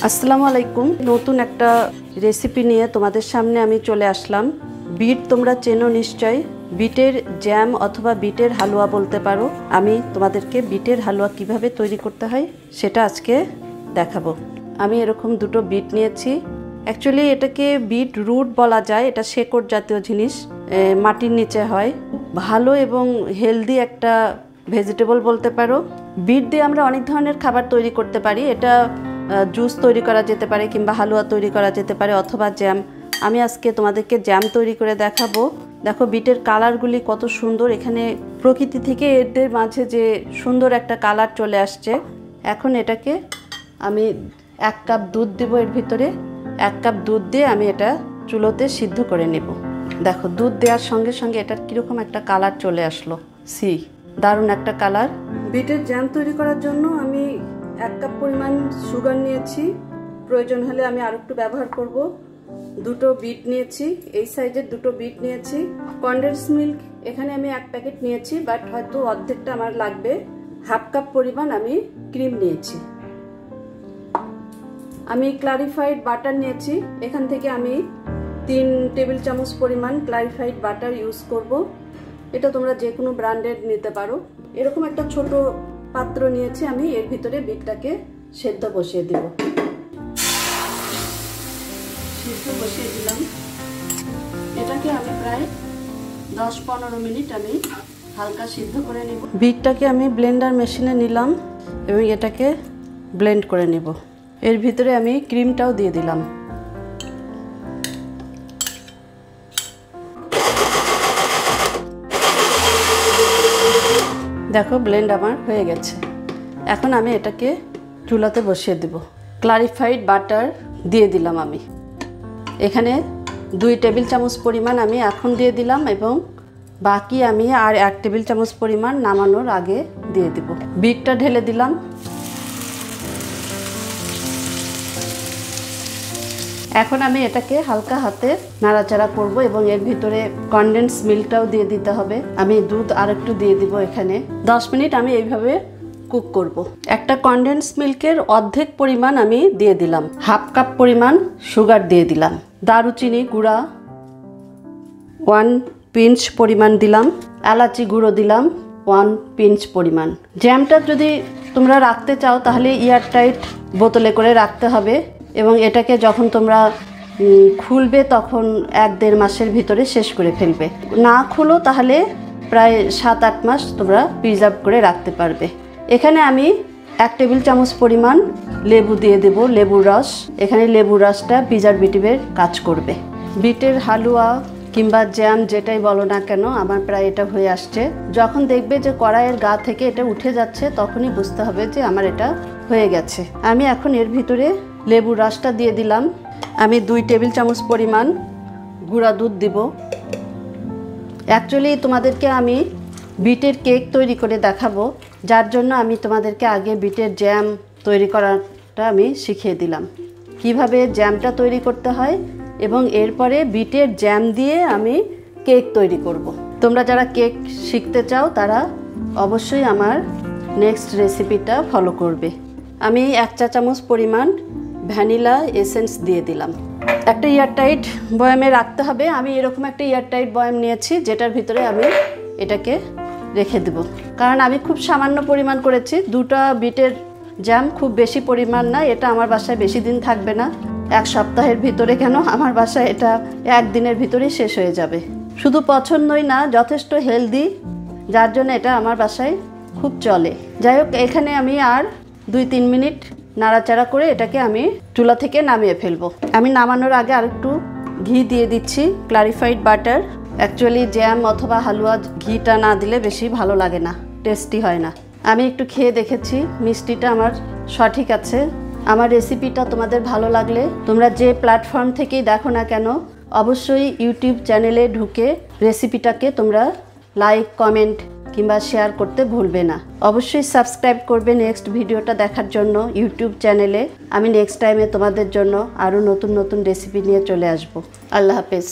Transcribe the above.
আসসালামু আলাইকুম। নতুন একটা রেসিপি নিয়ে তোমাদের সামনে আমি চলে আসলাম। বিট তোমরা চেনো নিশ্চয়, বিটের জ্যাম অথবা বিটের হালুয়া বলতে পারো। আমি তোমাদেরকে বিটের হালুয়া কিভাবে তৈরি করতে হয় সেটা আজকে দেখাবো। আমি এরকম দুটো বিট নিয়েছি। অ্যাকচুয়ালি এটাকে বিট রুট বলা যায়, এটা শেকড় জাতীয় জিনিস, মাটির নিচে হয়। ভালো এবং হেলদি একটা ভেজিটেবল বলতে পারো। বিট দিয়ে আমরা অনেক ধরনের খাবার তৈরি করতে পারি। এটা জুস তৈরি করা যেতে পারে কিংবা হালুয়া তৈরি করা যেতে পারে অথবা জ্যাম। আমি আজকে তোমাদেরকে জ্যাম তৈরি করে দেখাবো। দেখো বিটের কালারগুলি কত সুন্দর, এখানে প্রকৃতি থেকে এদের মাঝে যে সুন্দর একটা কালার চলে আসছে। এখন এটাকে আমি 1 কাপ দুধ দেবো, এর ভিতরে 1 কাপ দুধ দিয়ে আমি এটা চুলোতে সিদ্ধ করে নেব। দেখো দুধ দেওয়ার সঙ্গে সঙ্গে এটার কীরকম একটা কালার চলে আসলো, দারুণ একটা কালার। বিটের জ্যাম তৈরি করার জন্য আমি 1 কাপ পরিমাণ সুগার নিয়েছি, প্রয়োজন হলে আমি আর একটু ব্যবহার করব। দুটো বিট নিয়েছি, এই সাইজের দুটো বিট নিয়েছি। কনডেন্স মিল্ক এখানে আমি 1 প্যাকেট নিয়েছি, বাট হয়তো অর্ধেকটা আমার লাগবে। 1/2 কাপ পরিমাণ আমি ক্রিম নিয়েছি। আমি ক্লারিফাইড বাটার নিয়েছি, এখান থেকে আমি 3 টেবিল চামচ পরিমাণ ক্লারিফাইড বাটার ইউজ করব। এটা তোমরা যে কোনো ব্র্যান্ডের নিতে পারো। এরকম একটা ছোট পাত্র নিয়েছি আমি, এর ভিতরে বিটটাকে সেদ্ধ বসিয়ে দেব। সিদ্ধ বসিয়ে দিলাম। এটাকে আমি প্রায় 10-15 মিনিট আমি হালকা সিদ্ধ করে নেব। বিটটাকে আমি ব্লেন্ডার মেশিনে নিলাম এবং এটাকে ব্লেন্ড করে নেব। এর ভিতরে আমি ক্রিমটাও দিয়ে দিলাম। দেখো ব্লেন্ড আমার হয়ে গেছে। এখন আমি এটাকে চুলাতে বসিয়ে দেব। ক্লারিফাইড বাটার দিয়ে দিলাম আমি এখানে 2 টেবিল চামচ পরিমাণ আমি এখন দিয়ে দিলাম এবং বাকি আমি আর 1 টেবিল চামচ পরিমাণ নামানোর আগে দিয়ে দেব। বিটটা ঢেলে দিলাম। এখন আমি এটাকে হালকা হাতে নাড়াচাড়া করব এবং এর ভিতরে কনডেন্স মিল্কটাও দিয়ে দিতে হবে। আমি দুধ আর একটু দিয়ে দিব। এখানে 10 মিনিট আমি এইভাবে কুক করব। একটা কনডেন্স মিল্কের অর্ধেক পরিমাণ আমি দিয়ে দিলাম। 1/2 কাপ পরিমাণ সুগার দিয়ে দিলাম। দারুচিনি গুঁড়া 1 পিঞ্চ পরিমাণ দিলাম। এলাচি গুঁড়ো দিলাম 1 পিঞ্চ পরিমাণ। জ্যামটা যদি তোমরা রাখতে চাও তাহলে এয়ারটাইট বোতলে করে রাখতে হবে এবং এটাকে যখন তোমরা খুলবে তখন 1-1.5 মাসের ভিতরে শেষ করে ফেলবে। না খুলো তাহলে প্রায় 7-8 মাস তোমরা প্রিজার্ভ করে রাখতে পারবে। এখানে আমি 1 টেবিল চামচ পরিমাণ লেবু দিয়ে দেব, লেবুর রস। এখানে লেবুর রসটা প্রিজারভেটিভের কাজ করবে। বিটের হালুয়া কিংবা জ্যাম যেটাই বলো না কেন, আমার প্রায় এটা হয়ে আসছে। যখন দেখবে যে কড়াইয়ের গা থেকে এটা উঠে যাচ্ছে তখনই বুঝতে হবে যে আমার এটা হয়ে গেছে। আমি এখন এর ভিতরে লেবুর রসটা দিয়ে দিলাম। আমি 2 টেবিল চামচ পরিমাণ গুঁড়া দুধ দিব। অ্যাকচুয়ালি তোমাদেরকে আমি বিটের কেক তৈরি করে দেখাবো, যার জন্য আমি তোমাদেরকে আগে বিটের জ্যাম তৈরি করাটা আমি শিখিয়ে দিলাম, কিভাবে জ্যামটা তৈরি করতে হয় এবং এরপরে বিটের জ্যাম দিয়ে আমি কেক তৈরি করব। তোমরা যারা কেক শিখতে চাও তারা অবশ্যই আমার নেক্সট রেসিপিটা ফলো করবে। আমি 1 চা চামচ পরিমাণ ভ্যানিলা এসেন্স দিয়ে দিলাম। একটা এয়ারটাইট বয়ামে রাখতে হবে। আমি এরকম একটা এয়ারটাইট বয়াম নিয়েছি যেটার ভিতরে আমি এটাকে রেখে দেব, কারণ আমি খুব সামান্য পরিমাণ করেছি। 2টা বিটের জ্যাম, খুব বেশি পরিমাণ না। এটা আমার বাসায় বেশি দিন থাকবে না, 1 সপ্তাহের ভিতরে কেন, আমার বাসায় এটা 1 দিনের ভিতরেই শেষ হয়ে যাবে। শুধু পছন্দই না, যথেষ্ট হেলদি, যার জন্য এটা আমার বাসায় খুব চলে। যাই হোক, এখানে আমি আর 2-3 মিনিট নাড়াচাড়া করে এটাকে আমি চুলা থেকে নামিয়ে ফেলবো। আমি নামানোর আগে আরেকটু ঘি দিয়ে দিচ্ছি, ক্লারিফাইড বাটার। অ্যাকচুয়ালি জ্যাম অথবা হালুয়া ঘিটা না দিলে বেশি ভালো লাগে না, টেস্টি হয় না। আমি একটু খেয়ে দেখেছি, মিষ্টিটা আমার সঠিক আছে। আমার রেসিপিটা তোমাদের ভালো লাগলে তোমরা যে প্ল্যাটফর্ম থেকেই দেখো না কেন অবশ্যই ইউটিউব চ্যানেলে ঢুকে রেসিপিটাকে তোমরা লাইক, কমেন্ট কিংবা শেয়ার করতে ভুলবে না। অবশ্যই সাবস্ক্রাইব করবে নেক্সট ভিডিওটা দেখার জন্য ইউটিউব চ্যানেলে। আমি নেক্সট টাইমে তোমাদের জন্য আরও নতুন নতুন রেসিপি নিয়ে চলে আসব। আল্লাহ হাফেজ।